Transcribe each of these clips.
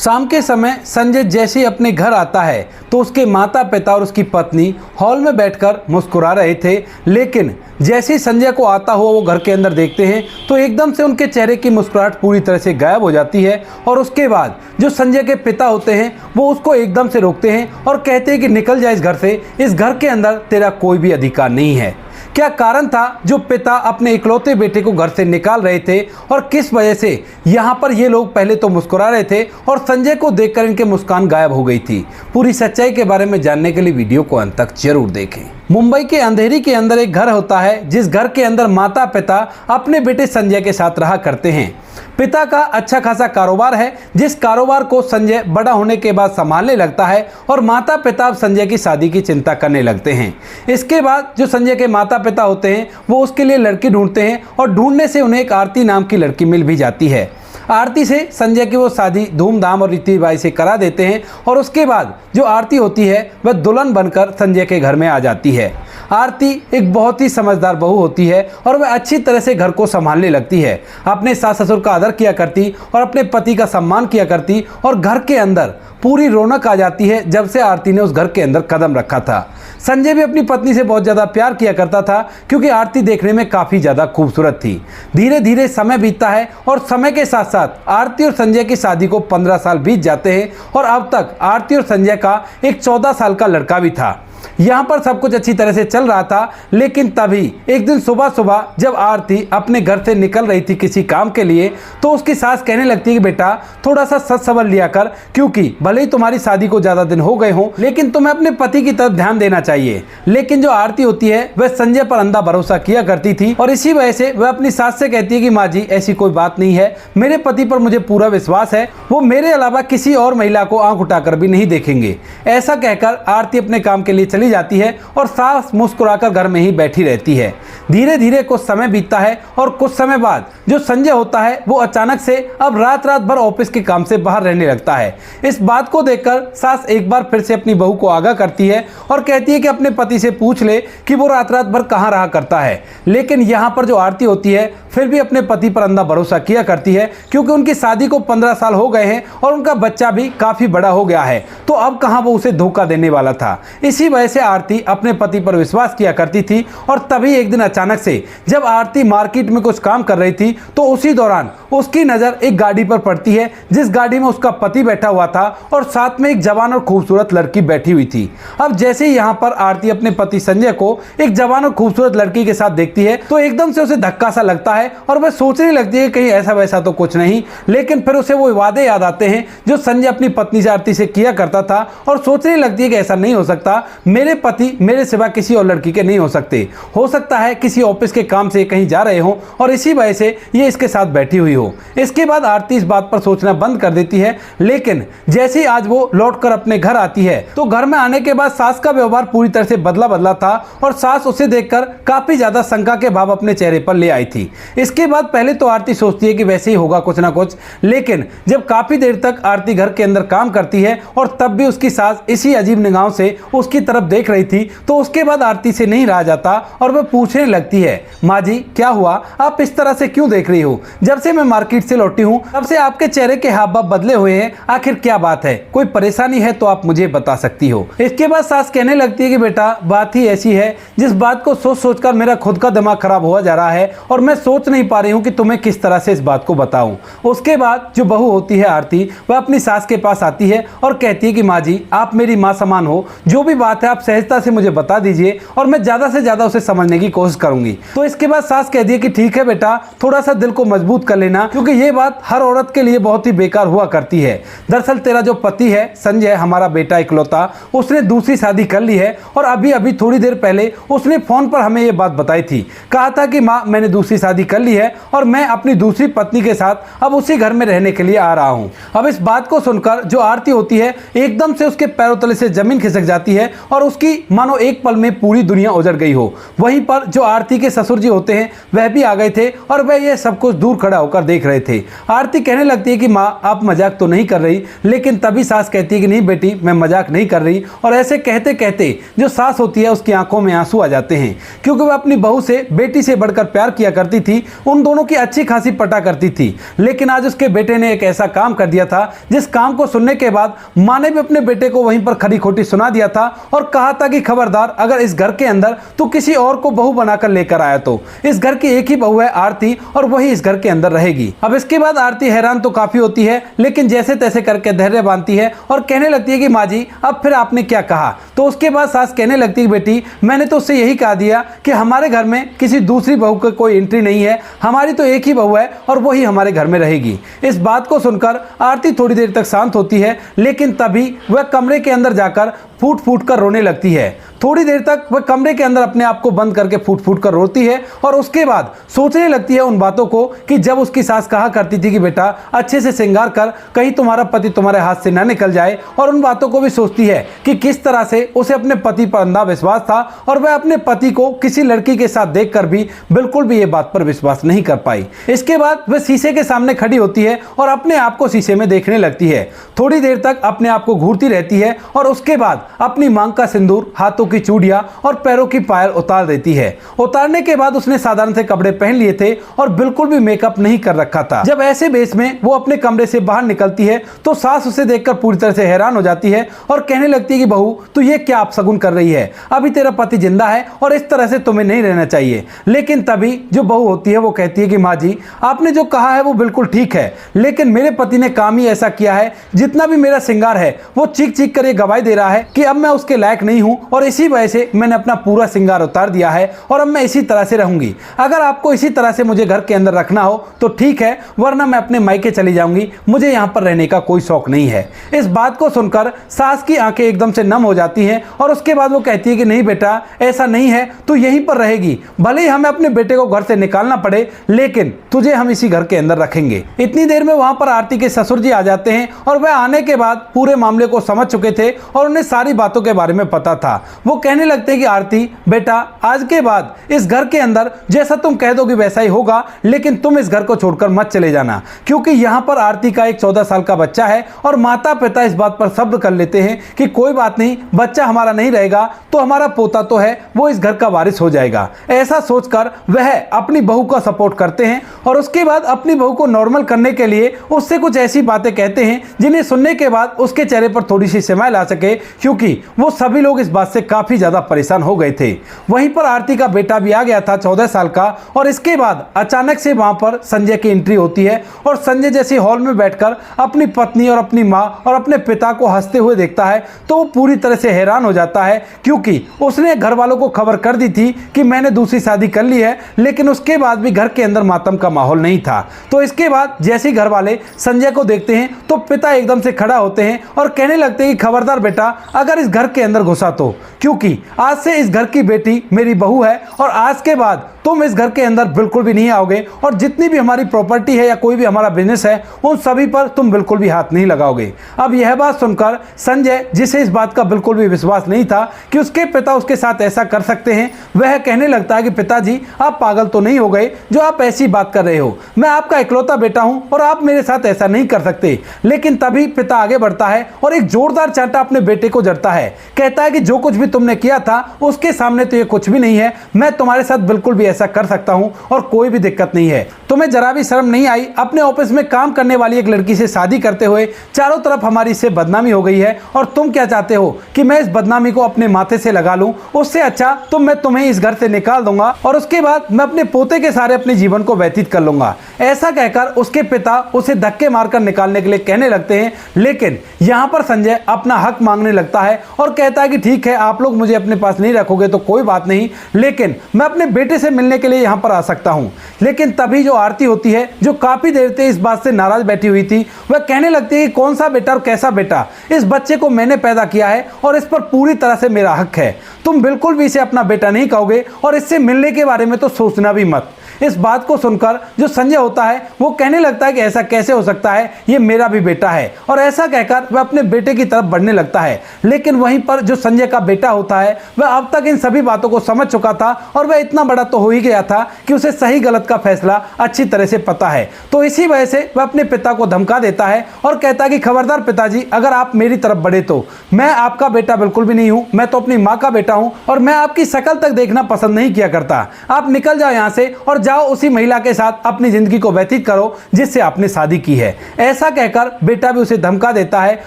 शाम के समय संजय जैसे ही अपने घर आता है तो उसके माता पिता और उसकी पत्नी हॉल में बैठकर मुस्कुरा रहे थे, लेकिन जैसे ही संजय को आता हुआ वो घर के अंदर देखते हैं तो एकदम से उनके चेहरे की मुस्कुराहट पूरी तरह से गायब हो जाती है। और उसके बाद जो संजय के पिता होते हैं वो उसको एकदम से रोकते हैं और कहते हैं कि निकल जा इस घर से, इस घर के अंदर तेरा कोई भी अधिकार नहीं है। क्या कारण था जो पिता अपने इकलौते बेटे को घर से निकाल रहे थे और किस वजह से यहाँ पर ये लोग पहले तो मुस्कुरा रहे थे और संजय को देखकर इनके मुस्कान गायब हो गई थी। पूरी सच्चाई के बारे में जानने के लिए वीडियो को अंत तक जरूर देखें। मुंबई के अंधेरी के अंदर एक घर होता है जिस घर के अंदर माता पिता अपने बेटे संजय के साथ रहा करते हैं। पिता का अच्छा खासा कारोबार है जिस कारोबार को संजय बड़ा होने के बाद संभालने लगता है और माता पिता अब संजय की शादी की चिंता करने लगते हैं। इसके बाद जो संजय के माता पिता होते हैं वो उसके लिए लड़की ढूंढते हैं और ढूंढने से उन्हें एक आरती नाम की लड़की मिल भी जाती है। आरती से संजय की वो शादी धूमधाम और रीति रिवाज से करा देते हैं और उसके बाद जो आरती होती है वह दुल्हन बनकर संजय के घर में आ जाती है। आरती एक बहुत ही समझदार बहू होती है और वह अच्छी तरह से घर को संभालने लगती है। अपने सास ससुर का आदर किया करती और अपने पति का सम्मान किया करती और घर के अंदर पूरी रौनक आ जाती है जब से आरती ने उस घर के अंदर कदम रखा था। संजय भी अपनी पत्नी से बहुत ज़्यादा प्यार किया करता था क्योंकि आरती देखने में काफ़ी ज़्यादा खूबसूरत थी। धीरे धीरे समय बीतता है और समय के साथ साथ आरती और संजय की शादी को 15 साल बीत जाते हैं और अब तक आरती और संजय का एक 14 साल का लड़का भी था। यहाँ पर सब कुछ अच्छी तरह से चल रहा था, लेकिन तभी एक दिन सुबह सुबह जब आरती अपने घर से निकल रही थी किसी काम के लिए तो उसकी सास कहने लगती है कि बेटा थोड़ा सा सच सवर लिया कर, क्योंकि भले ही तुम्हारी शादी को ज़्यादा दिन हो गए हों लेकिन तुम्हें अपने पति की तरफ ध्यान देना चाहिए। लेकिन जो आरती होती है वह संजय पर अंधा भरोसा किया करती थी और इसी वजह से वह अपनी सास से कहती है कि माँ जी ऐसी कोई बात नहीं है, मेरे पति पर मुझे पूरा विश्वास है, वो मेरे अलावा किसी और महिला को आंख उठाकर भी नहीं देखेंगे। ऐसा कहकर आरती अपने काम के लिए चली जाती है और सास मुस्कुराकर घर में ही बैठी रहती है। धीरे धीरे कुछ समय बीतता है और कुछ समय बाद जो संजय होता है वो अचानक से अब रात रात भर ऑफिस के काम से बाहर रहने लगता है। इस बात को देखकर सास एक बार फिर से अपनी बहू को आगाह करती है और कहती है कि अपने पति से पूछ ले कि वो रात रात भर कहाँ रहा करता है। लेकिन यहाँ पर जो आरती होती है फिर भी अपने पति पर अंधा भरोसा किया करती है क्योंकि उनकी शादी को 15 साल हो गए हैं और उनका बच्चा भी काफ़ी बड़ा हो गया है, तो अब कहाँ वो उसे धोखा देने वाला था। इसी वजह से आरती अपने पति पर विश्वास किया करती थी और तभी एक दिन अचानक से जब आरती मार्केट में कुछ काम कर रही थी तो उसी दौरान उसकी नज़र एक गाड़ी पर पड़ती है जिस गाड़ी में उसका पति बैठा हुआ था और साथ में एक जवान और खूबसूरत लड़की बैठी हुई थी। अब जैसे ही यहाँ पर आरती अपने पति संजय को एक जवान और खूबसूरत लड़की के साथ देखती है तो एकदम से उसे धक्का सा लगता है और वह सोचने लगती है कहीं ऐसा वैसा तो कुछ नहीं। लेकिन फिर उसे वो वादे याद आते हैं जो संजय अपनी पत्नी से आरती से किया करता था और सोचने लगती है कि ऐसा नहीं हो सकता, मेरे पति मेरे सिवा किसी और लड़की के नहीं हो सकते, हो सकता है किसी ऑफिस के काम से कहीं जा रहे हो और इसी वजह से ये इसके साथ बैठी हुई हो। इसके बाद आरती इस बात पर सोचना बंद कर देती है, लेकिन जैसे ही आज वो लौटकर अपने घर आती है तो घर में आने के बाद सास का व्यवहार पूरी तरह से बदला था और सास उसे देखकर काफी ज्यादा शंका के भाव अपने चेहरे पर ले आई थी। इसके बाद पहले तो आरती सोचती है कि वैसे ही होगा कुछ ना कुछ, लेकिन जब काफी देर तक आरती घर के अंदर काम करती है और तब भी उसकी सास इसी अजीब निगाहों से उसकी तरफ देख रही थी तो उसके बाद आरती से नहीं रहा जाता और वह पूछने लगती है, माँ जी क्या हुआ, आप इस तरह से क्यों देख रही हो? जब से मैं मार्केट से लौटी हूँ तब से आपके चेहरे के हाव भाव बदले हुए हैं, आखिर क्या बात है? कोई परेशानी है तो आप मुझे बता सकती हो। इसके बाद सास कहने लगती है कि बेटा बात ही ऐसी है जिस बात को सोच सोचकर मेरा खुद का दिमाग खराब हुआ जा रहा है और मैं सोच नहीं पा रही हूँ कि तुम्हें किस तरह से इस बात को बताऊं। उसके बाद जो बहू होती है आरती वह अपनी सास के पास आती है और कहती है कि माँ जी आप मेरी माँ समान हो, जो भी बात है आप सहजता से मुझे बता दीजिए और मैं ज़्यादा से ज़्यादा उसे समझने की कोशिश करूंगी। तो इसके बाद सास कहती है कि ठीक है बेटा थोड़ा सा दिल को मजबूत कर लेना, क्योंकि ये बात हर औरत के लिए बहुत ही बेकार हुआ करती है। दरअसल तेरा जो पति है संजय, हमारा बेटा इकलौता, उसने दूसरी शादी कर ली है और अभी अभी थोड़ी देर पहले उसने फ़ोन पर हमें ये बात बताई थी। कहा था कि माँ मैंने दूसरी शादी कर ली है और मैं अपनी दूसरी पत्नी के साथ अब उसी घर में रहने के लिए आ रहा हूँ। अब इस बात को सुनकर जो आरती होती है एकदम से उसके पैरों तले से जमीन खिसक जाती है और उसकी मानो एक पल में पूरी दुनिया उजड़ गई हो। वहीं पर जो आरती के ससुर जी होते हैं वह भी आ गए थे और वह ये सब कुछ दूर खड़ा होकर देख रहे थे। आरती कहने लगती है कि माँ आप मजाक तो नहीं कर रही, लेकिन तभी सास कहती है कि नहीं बेटी मैं मजाक नहीं कर रही। और ऐसे कहते कहते जो सास होती है उसकी आंखों में आंसू आ जाते हैं, क्योंकि वह अपनी बहू से बेटी से बढ़कर प्यार किया करती थी, उन दोनों की अच्छी खासी पटा करती थी। लेकिन आज उसके बेटे ने एक ऐसा काम कर दिया था जिस काम को सुनने के बाद माँ ने भी अपने बेटे को वहीं पर खरी खोटी सुना दिया था और कहा था कि खबरदार अगर इस घर के अंदर तू किसी और को बहू बनाकर लेकर आया तो इस घर की एक ही बहू है आरती और वही इस घर के अंदर रहेगी। अब इसके बाद आरती हैरान तो काफी होती है, लेकिन जैसे तैसे करके धैर्य बांधती है और कहने लगती है कि माँ जी अब फिर आपने क्या कहा। तो उसके बाद सास कहने लगती है बेटी मैंने तो उससे यही कहा दिया कि हमारे घर में किसी दूसरी बहू की कोई एंट्री नहीं है, हमारी तो एक ही बहू है और वही हमारे घर में रहेगी। इस बात को सुनकर आरती थोड़ी देर तक शांत होती है, लेकिन तभी वह कमरे के अंदर जाकर फूट फूट कर रोने लगती है। थोड़ी देर तक वह कमरे के अंदर अपने आप को बंद करके फूट फूट कर रोती है और उसके बाद सोचने लगती है उन बातों को कि जब उसकी सास कहा करती थी कि बेटा अच्छे से श्रृंगार कर, कहीं तुम्हारा पति तुम्हारे हाथ से ना निकल जाए। और उन बातों को भी सोचती है कि किस तरह से उसे अपने पति पर अंधा विश्वास था और वह अपने पति को किसी लड़की के साथ देखकर भी बिल्कुल भी ये बात पर विश्वास नहीं कर पाई। इसके बाद वह शीशे के सामने खड़ी होती है और अपने आप को शीशे में देखने लगती है। थोड़ी देर तक अपने आप को घूरती रहती है और उसके बाद अपनी मांग का सिंदूर, हाथों की चूड़ियां और पैरों की पायल उतार देती है। उतारने के बाद उसने साधारण से कपड़े पहन लिए थे और बिल्कुल भी मेकअप नहीं कर रखा था। जब ऐसे बेस में वो अपने कमरे से बाहर निकलती है तो सास उसे देखकर पूरी तरह से हैरान हो जाती है और कहने लगती है कि बहू तू ये क्या अपशगुन कर रही है, अभी तेरा पति जिंदा है और इस तरह से तुम्हें नहीं रहना चाहिए। लेकिन तभी जो बहू होती है वो कहती है कि माँ जी आपने जो कहा है वो बिल्कुल ठीक है, लेकिन मेरे पति ने काम ही ऐसा किया है, जितना भी मेरा श्रृंगार है वो चीख चीख कर ये गवाही दे रहा है कि अब मैं उसके लायक नहीं हूं और इसी वजह से मैंने अपना पूरा श्रृंगार उतार दिया है और अब मैं इसी तरह से रहूंगी। अगर आपको इसी तरह से मुझे घर के अंदर रखना हो तो ठीक है, वरना मैं अपने मायके चली जाऊंगी, मुझे यहाँ पर रहने का कोई शौक नहीं है। इस बात को सुनकर सास की आंखें एकदम से नम हो जाती हैं और उसके बाद वो कहती है कि नहीं बेटा ऐसा नहीं है, तू यहीं पर रहेगी, भले ही हमें अपने बेटे को घर से निकालना पड़े लेकिन तुझे हम इसी घर के अंदर रखेंगे। इतनी देर में वहां पर आरती के ससुर जी आ जाते हैं और वह आने के बाद पूरे मामले को समझ चुके थे और उन्हें सारी बातों के बारे में पता था। वो कहने लगते हैं कि आरती बेटा आज के बाद इस घर के अंदर जैसा तुम कह दोगी वैसा ही होगा, लेकिन तुम इस घर को छोड़कर मत चले जाना, क्योंकि यहाँ पर आरती का एक 14 साल का बच्चा है और माता पिता इस बात पर सब्र कर लेते हैं कि कोई बात नहीं, बच्चा हमारा नहीं रहेगा तो हमारा पोता तो है, वो इस घर का वारिस हो जाएगा। ऐसा सोचकर वह अपनी बहू का सपोर्ट करते हैं और उसके बाद अपनी बहू को नॉर्मल करने के लिए उससे कुछ ऐसी बातें कहते हैं जिन्हें सुनने के बाद उसके चेहरे पर थोड़ी सी स्माइल आ सके, क्योंकि वो सभी लोग इस बात से काफी ज्यादा परेशान हो गए थे। वहीं पर आरती का बेटा भी आ गया था 14 साल का और इसके बाद अचानक से वहां पर संजय की एंट्री होती है और संजय जैसे हॉल में बैठकर अपनी पत्नी और अपनी माँ और अपने पिता को हंसते हुए देखता है तो वो पूरी तरह से हैरान हो जाता है, क्योंकि उसने घर वालों को खबर कर दी थी कि मैंने दूसरी शादी कर ली है, लेकिन उसके बाद भी घर के अंदर मातम का माहौल नहीं था। तो इसके बाद जैसे ही घर वाले संजय को देखते हैं तो पिता एकदम से खड़ा होते हैं और कहने लगते हैं कि खबरदार बेटा अगर इस घर के अंदर घुसा तो, क्योंकि आज से इस घर की बेटी मेरी बहू है और आज के बाद तुम इस घर के अंदर बिल्कुल भी नहीं आओगे और जितनी भी हमारी प्रॉपर्टी है या कोई भी हमारा बिजनेस है उन सभी पर तुम बिल्कुल भी हाथ नहीं लगाओगे। अब यह बात सुनकर संजय, जिसे इस बात का बिल्कुल भी विश्वास नहीं था कि उसके पिता उसके साथ ऐसा कर सकते हैं, वह कहने लगता है कि पिताजी आप पागल तो नहीं हो गए जो आप ऐसी बात कर रहे हो, मैं आपका इकलौता बेटा हूं और आप मेरे साथ ऐसा नहीं कर सकते। लेकिन तभी पिता आगे बढ़ता है और एक जोरदार चांटा अपने बेटे को जड़ता है, कहता है कि जो कुछ भी तुमने किया था उसके सामने तो ये कुछ भी नहीं है, मैं तुम्हारे साथ बिल्कुल भी ऐसा कर सकता हूं और कोई भी दिक्कत नहीं है। तुम्हें जरा भी शर्म नहीं आई अपने ऑफिस में काम करने वाली एक लड़की से शादी करते हुए, चारों तरफ हमारी इससे बदनामी हो गई है और तुम क्या चाहते हो कि मैं इस बदनामी को अपने माथे से लगा लूं, उससे अच्छा तो मैं तुम्हें इस घर से निकाल दूंगा और उसके बाद मैं अपने पोते के सारे अपने जीवन को व्यतीत कर लूंगा। ऐसा कहकर उसके पिता उसे धक्के मारकर निकालने के लिए कहने लगते हैं, लेकिन यहाँ पर संजय अपना हक मांगने लगता है और कहता है कि ठीक है आप लोग मुझे अपने पास नहीं रखोगे तो कोई बात नहीं, लेकिन मैं अपने बेटे से मिलने के लिए यहाँ पर आ सकता हूँ। लेकिन तभी जो आरती होती है जो काफी देर से इस बात से नाराज बैठी हुई थी, वह कहने लगती है कि कौन सा बेटा और कैसा बेटा, इस बच्चे को मैंने पैदा किया है और इस पर पूरी तरह से मेरा हक है, तुम बिल्कुल भी इसे अपना बेटा नहीं कहोगे और इससे मिलने के बारे में तो सोचना भी मत। इस बात को सुनकर जो संजय होता है वो कहने लगता है कि ऐसा कैसे हो सकता है, ये मेरा भी बेटा है, और ऐसा कहकर वह अपने बेटे की तरफ बढ़ने लगता है। लेकिन वहीं पर जो संजय का बेटा होता है वह अब तक इन सभी बातों को समझ चुका था और वह इतना बड़ा तो हो ही गया था कि उसे सही गलत का फैसला अच्छी तरह से पता है। तो इसी वजह से वह अपने पिता को धमका देता है और कहता है कि खबरदार पिताजी, अगर आप मेरी तरफ बढ़े तो मैं आपका बेटा बिल्कुल भी नहीं हूं, मैं तो अपनी मां का बेटा हूं और मैं आपकी शक्ल तक देखना पसंद नहीं किया करता। आप निकल जाओ यहां से और जाओ उसी महिला के साथ अपनी जिंदगी को व्यतीत करो जिससे आपने शादी की है। ऐसा कहकर बेटा भी उसे धमका देता है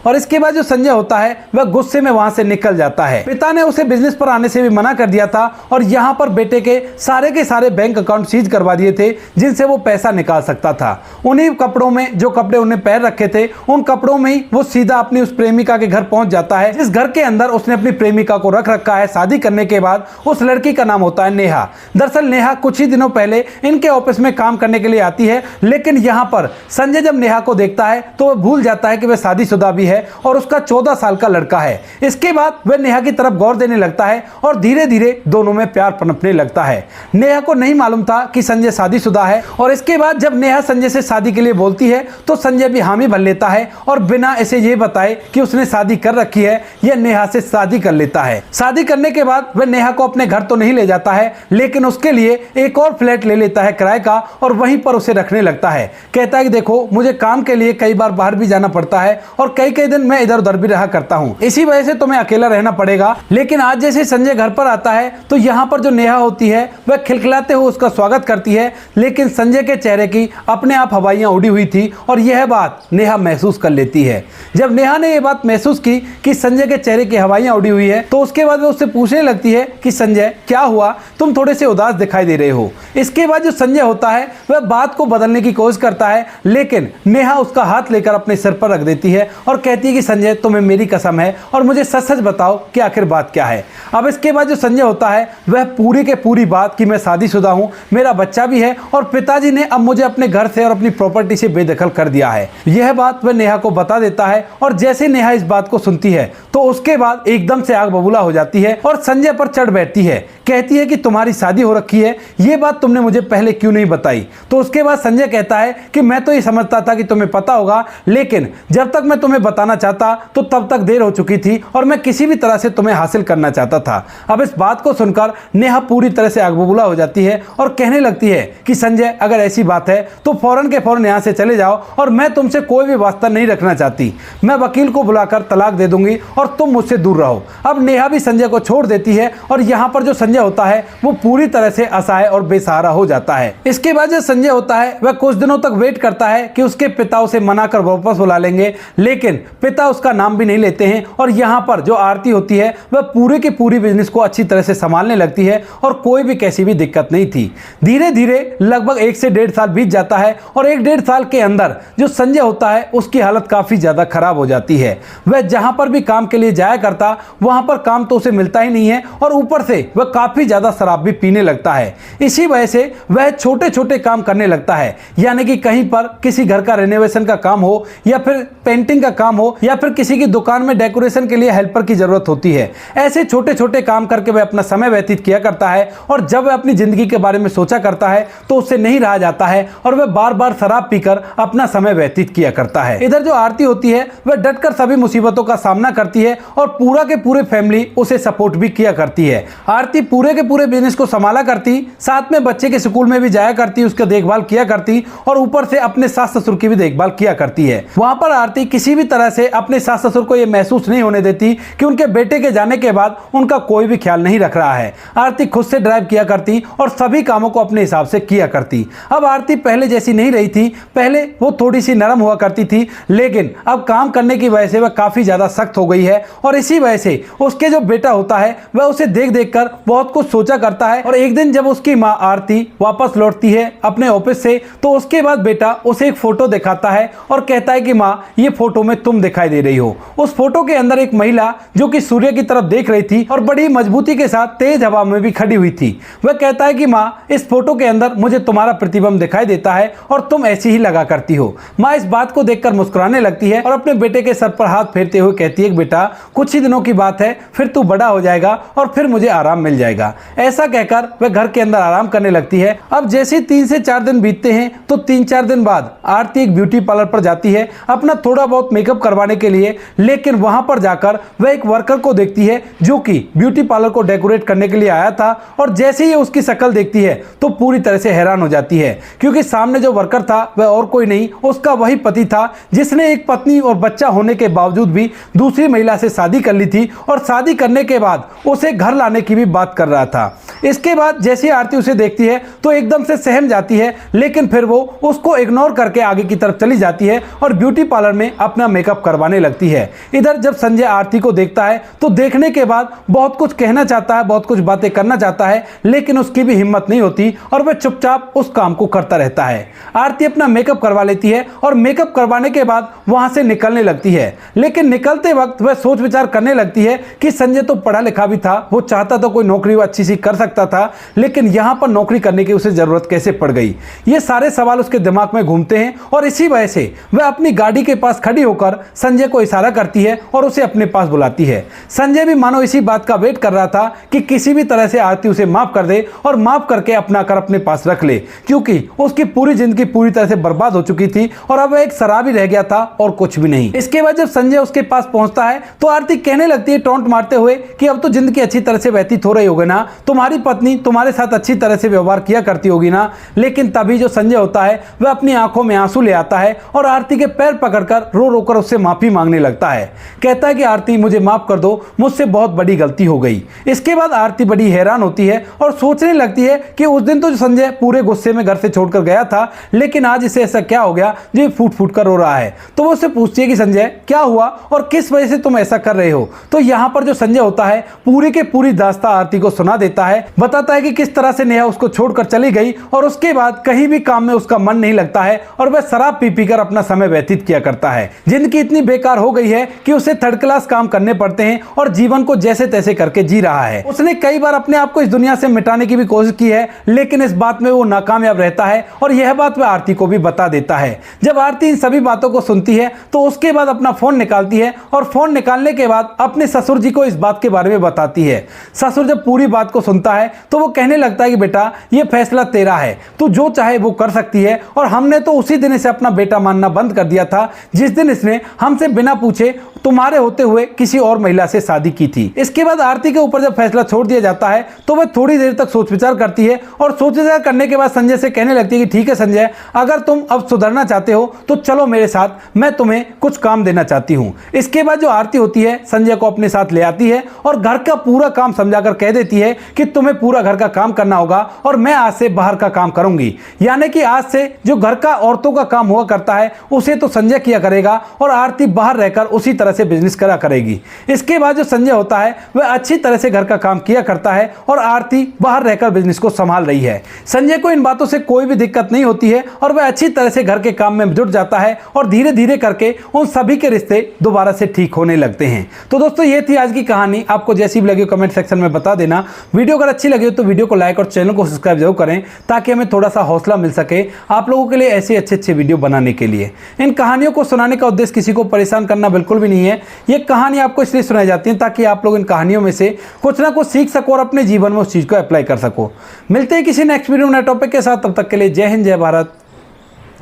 और इसके बाद जो संजय होता है वह गुस्से में वहां से निकल जाता है। पिता ने उसे बिजनेस पर आने से भी मना कर दिया था और यहां पर बेटे के सारे बैंक अकाउंट सीज करवा दिए थे जिनसे वो पैसा निकाल सकता था। उन्हीं कपड़ों में, जो कपड़े उन्हें पहन रखे थे, उन कपड़ों में ही वो सीधा अपनी उस प्रेमिका के घर पहुंच जाता है जिस घर के अंदर उसने अपनी प्रेमिका को रख रखा है शादी करने के बाद। उस लड़की का नाम होता है नेहा। दरअसल नेहा कुछ ही दिनों पहले इनके ऑफिस में काम करने के लिए आती है, लेकिन यहां पर संजय जब नेहा को देखता है तो वह भूल जाता है कि वह शादीशुदा भी है और उसका 14 साल का लड़का है। इसके बाद वह नेहा की तरफ गौर देने लगता है और धीरे धीरे दोनों में प्यार पनपने लगता है। नेहा को नहीं मालूम था कि संजय शादीशुदा है और इसके बाद जब नेहा संजय से शादी के लिए बोलती है तो संजय भी हामी भर लेता है और बिना इसे ये बताए कि उसने शादी कर रखी है यह नेहा से शादी कर लेता है। शादी करने के बाद वह नेहा को अपने घर तो नहीं ले जाता है, लेकिन उसके लिए एक और फ्लैट ले लेता है किराए का और वहीं पर उसे रखने लगता है। कहता है कि देखो, मुझे काम के लिए कई बार बाहर भी जाना पड़ता है और कई कई दिन मैं इधर उधर भी रहा करता हूँ, इसी वजह से तुम्हें अकेला रहना पड़ेगा। लेकिन आज जैसे संजय घर पर आता है तो यहाँ पर जो नेहा होती है वह खिलखिलाते हुए उसका स्वागत करती है, लेकिन संजय के चेहरे की अपने आप हवाइयां उड़ी हुई थी और यह बात नेहा महसूस कर लेती है। जब नेहा ने यह बात महसूस की कि संजय के चेहरे की हवाइयां उड़ी हुई है तो उसके बाद वह उससे पूछने लगती है कि संजय क्या हुआ, तुम थोड़े से उदास दिखाई दे रहे हो। इसके बाद जो संजय होता है वह बात को बदलने की कोशिश करता है, लेकिन नेहा उसका हाथ लेकर अपने सिर पर रख देती है और कहती है कि संजय, तुम्हें मेरी कसम है और मुझे सच सच बताओ कि आखिर बात क्या है। अब इसके बाद जो संजय होता है वह पूरी के पूरी बात कि मैं शादीशुदा हूं, मेरा बच्चा भी है और पिताजी ने अब मुझे अपने घर से और अपनी प्रॉपर्टी से बेदखल कर दिया है, यह बात वह नेहा को बता देता है। और जैसे नेहा इस बात को सुनती है तो उसके बाद एकदम से आग बबूला हो जाती है और संजय पर चढ़ बैठती है। कहती है कि तुम्हारी शादी हो रखी है, ये बात तुमने मुझे पहले क्यों नहीं बताई। तो उसके बाद संजय कहता है कि मैं तो ये समझता था कि तुम्हें पता होगा, लेकिन जब तक मैं तुम्हें बताना चाहता तो तब तक देर हो चुकी थी और मैं किसी भी तरह से तुम्हें हासिल करना चाहता था। अब इस बात को सुनकर नेहा पूरी तरह से आग बबूला हो जाती है और कहने लगती है कि संजय, अगर ऐसी बात है तो फौरन के फौरन यहाँ से चले जाओ और मैं तुमसे कोई भी वास्ता नहीं रखना चाहती। मैं वकील को बुलाकर तलाक दे दूंगी और तुम मुझसे दूर रहो। अब नेहा भी संजय को छोड़ देती है और यहाँ पर जो संजय होता है वो पूरी तरह से असहाय और बेसहारा हो जाता है। इसके बाद जो संजय होता है वह कुछ दिनों तक वेट करता है कि उसके पिता उसे मनाकर वापस बुला लेंगे, लेकिन पिता उसका नाम भी नहीं लेते हैं। और यहाँ पर जो आरती होती है वह पूरे के पूरी बिजनेस को अच्छी तरह से संभालने लगती है और कोई भी कैसी भी दिक्कत नहीं थी। धीरे धीरे लगभग 1 से 1.5 साल बीत जाता है और 1-1.5 साल के अंदर जो संजय होता है उसकी हालत काफी ज्यादा खराब हो जाती है। वह जहां पर भी काम के लिए जाया करता वहां पर काम तो उसे मिलता ही नहीं है और ऊपर से वह काफी ज्यादा शराब भी पीने लगता है। इसी वजह से वह छोटे छोटे काम करने लगता है, यानी कि कहीं पर किसी घर का रेनोवेशन का काम हो या फिर पेंटिंग का काम हो या फिर किसी की दुकान में डेकोरेशन के लिए हेल्पर की जरूरत होती है। ऐसे छोटे छोटे काम करके वह अपना समय व्यतीत किया करता है और जब वह अपनी जिंदगी के बारे में सोचा करता है तो उससे नहीं रहा जाता है और वह बार बार शराब पीकर अपना समय व्यतीत किया करता है। इधर जो आरती होती है वह डटकर सभी मुसीबतों का सामना करती है और पूरा के पूरे फैमिली उसे सपोर्ट भी किया करती है। आरती पूरे के पूरे बिजनेस को संभाला करती, साथ में बच्चे के स्कूल में भी जाया करती, उसका देखभाल किया करती और ऊपर से अपने सास ससुर की भी देखभाल किया करती है। वहां पर आरती किसी भी तरह से अपने सास ससुर को यह महसूस नहीं होने देती कि उनके बेटे के जाने के बाद उनका कोई भी ख्याल नहीं रख रहा है। आरती खुद से ड्राइव किया करती और सभी कामों को अपने हिसाब से किया करती। अब आरती पहले जैसी नहीं रही थी, पहले वो थोड़ी सी नरम हुआ करती थी, लेकिन अब काम करने की वजह से वह काफी ज्यादा सख्त हो गई है और इसी वजह से उसके जो बेटा होता है वह उसे देख देख कर बहुत कुछ सोचा करता है। और एक दिन जब उसकी माँ आरती वापस लौटती है अपने ऑफिस से तो उसके बाद बेटा उसे एक फोटो दिखाता है और कहता है कि माँ, ये फोटो में तुम दिखाई दे रही हो। उस फोटो के अंदर एक महिला जो कि सूर्य की तरफ देख रही थी और बड़ी मजबूती के साथ तेज हवा में भी खड़ी हुई थी। वह कहता है कि माँ, इस फोटो के अंदर मुझे तुम्हारा प्रतिबिंब दिखाई देता है और तुम ऐसी ही लगा करती हो। माँ इस बात को देखकर मुस्कुराने लगती है और अपने बेटे के सर पर हाथ फेरते हुए कहती है कि बेटा, कुछ ही दिनों की बात है, फिर तू बड़ा हो जाएगा और फिर मुझे आराम मिल जाएगा। ऐसा कहकर वह घर के अंदर आराम करने लगती लगती है। अब जैसे 3 से 4 दिन बीतते हैं तो 3-4 दिन बाद आरती एक ब्यूटी पार्लर पर जाती है अपना थोड़ा बहुत मेकअप करवाने के लिए। लेकिन वहां पर जाकर वह एक वर्कर को देखती है जो कि ब्यूटी पार्लर को डेकोरेट करने के लिए आया था, और जैसे ही उसकी शक्ल देखती है तो पूरी तरह से हैरान हो जाती है, क्योंकि सामने जो वर्कर था वह और कोई नहीं, उसका वही पति था जिसने एक पत्नी और बच्चा होने के बावजूद भी दूसरी महिला से शादी कर ली थी, और शादी करने के बाद उसे घर लाने की भी बात कर रहा था। इसके बाद जैसे आरती उसे देखती है तो एकदम से सहम जाती है, लेकिन फिर वो उसको इग्नोर करके आगे की तरफ चली जाती है और ब्यूटी पार्लर में अपना मेकअप करवाने लगती है। इधर जब संजय आरती को देखता है तो देखने के बाद बहुत कुछ कहना चाहता है, बहुत कुछ बातें करना चाहता है, लेकिन उसकी भी हिम्मत नहीं होती और वह चुपचाप उस काम को करता रहता है। आरती अपना मेकअप करवा लेती है और मेकअप करवाने के बाद वहां से निकलने लगती है, लेकिन निकलते वक्त वह सोच विचार करने लगती है कि संजय तो पढ़ा लिखा भी था, वो चाहता तो कोई नौकरी अच्छी सी कर सकता था, लेकिन यहां पर नौकरी करने की उसे जरूरत कैसे पड़ गई। ये सारे सवाल उसके दिमाग में घूमते हैं और इसी वजह से वह अपनी गाड़ी के पास खड़ी होकर संजय को इशारा करती है और उसे अपने पास बुलाती है। संजय भी मानो इसी बात का वेट कर रहा था कि किसी भी तरह से आरती उसे माफ कर दे और माफ करके अपना कर अपने पास रख ले, क्योंकि उसकी पूरी जिंदगी पूरी तरह से बर्बाद हो चुकी थी और अब वह एक शराबी रह गया था और कुछ भी नहीं। इसके बाद जब संजय उसके पास पहुंचता है तो आरती कहने लगती है टोंट मारते हुए कि अब तो जिंदगी अच्छी तरह से व्यतीत हो रही होगी ना, तुम्हारी पत्नी तुम्हारे साथ अच्छी तरह से व्यवहार किया करती होगी ना। लेकिन तभी जो संजय होता है वह अपनी आंखों में आंसू ले आता है और आरती के पैर पकड़कर रो रो कर उससे माफी मांगने लगता है। कहता है कि आरती मुझे माफ कर दो, मुझसे बहुत बड़ी गलती हो गई। इसके बाद आरती बड़ी हैरान होती है और सोचने लगती है कि उस दिन तो संजय पूरे गुस्से में घर से छोड़कर गया था, लेकिन आज इसे ऐसा क्या हो गया जो फूट फूट कर रो रहा है। तो वो उससे पूछती है कि संजय क्या हुआ और किस वजह से तुम ऐसा कर रहे हो। तो यहां पर जो संजय होता है पूरी के पूरी दास्तां आरती को सुना देता है, बताता है कि किस तरह से नेहा उसको छोड़कर चली गई और उसके बाद कहीं भी काम में उसका मन नहीं लगता है और वह शराब पी पी कर अपना समय व्यतीत किया करता है। जिंदगी इतनी बेकार हो गई है कि उसे थर्ड क्लास काम करने पड़ते हैं और जीवन को जैसे तैसे करके जी रहा है। उसने कई बार अपने आप को इस दुनिया से मिटाने की भी कोशिश की है, लेकिन इस बात में वो नाकामयाब रहता है और यह बात वह आरती को भी बता देता है। जब आरती इन सभी बातों को सुनती है तो उसके बाद अपना फोन निकालती है और फोन निकालने के बाद अपने ससुर जी को इस बात के बारे में बताती है। ससुर जब पूरी बात को सुनता है तो वो कहने लगता है कि बेटा ये फैसला तेरा है, तू जो चाहे वो कर सकती है, और हमने तो उसी दिन इसे अपना बेटा मानना बंद कर दिया था जिस दिन इसने हमसे बिना पूछे तुम्हारे होते हुए किसी और महिला से शादी की थी। इसके बाद आरती के ऊपर जब फैसला छोड़ दिया जाता है तो वह थोड़ी देर तक सोच विचार करती है और सोच विचार करने के बाद संजय से कहने लगती है कि ठीक है संजय, अगर तुम अब सुधरना चाहते हो तो चलो मेरे साथ, मैं तुम्हें कुछ काम देना चाहती हूँ। इसके बाद जो आरती होती है संजय को अपने साथ ले आती है और घर का पूरा काम समझाकर कह देती है कि तुम्हें पूरा घर का काम करना होगा और मैं आज से बाहर का काम करूंगी, यानी कि आज से जो घर का औरतों का काम हुआ करता है उसे तो संजय किया करेगा और आरती बाहर रहकर उसी तरह से बिजनेस करा करेगी। इसके बाद जो संजय होता है वह अच्छी तरह से घर का काम किया करता है और आरती बाहर रहकर बिजनेस को संभाल रही है। संजय को इन बातों से कोई भी दिक्कत नहीं होती है और वह अच्छी तरह से घर के काम में जुट जाता है और धीरे धीरे करके उन सभी के रिश्ते दोबारा से ठीक होने लगते हैं। तो दोस्तों ये थी आज की कहानी, आपको जैसी भी लगी कमेंट सेक्शन में बता देना। वीडियो अगर अच्छी लगी हो तो वीडियो को लाइक और चैनल को सब्सक्राइब जरूर करें ताकि हमें थोड़ा सा हौसला मिल सके आप लोगों के लिए ऐसे अच्छे वीडियो बनाने के लिए। इन कहानियों को सुनाने का उद्देश्य किसी को परेशान करना बिल्कुल भी नहीं है। ये कहानी आपको इसलिए सुनाई जाती है ताकि आप लोग इन कहानियों में से कुछ ना कुछ सीख सको और अपने जीवन में उस चीज को अप्लाई कर सको। मिलते हैं किसी नेक्स्ट वीडियो में नए टॉपिक के साथ, तब तक के लिए जय हिंद, जय भारत,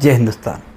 जय हिंदुस्तान।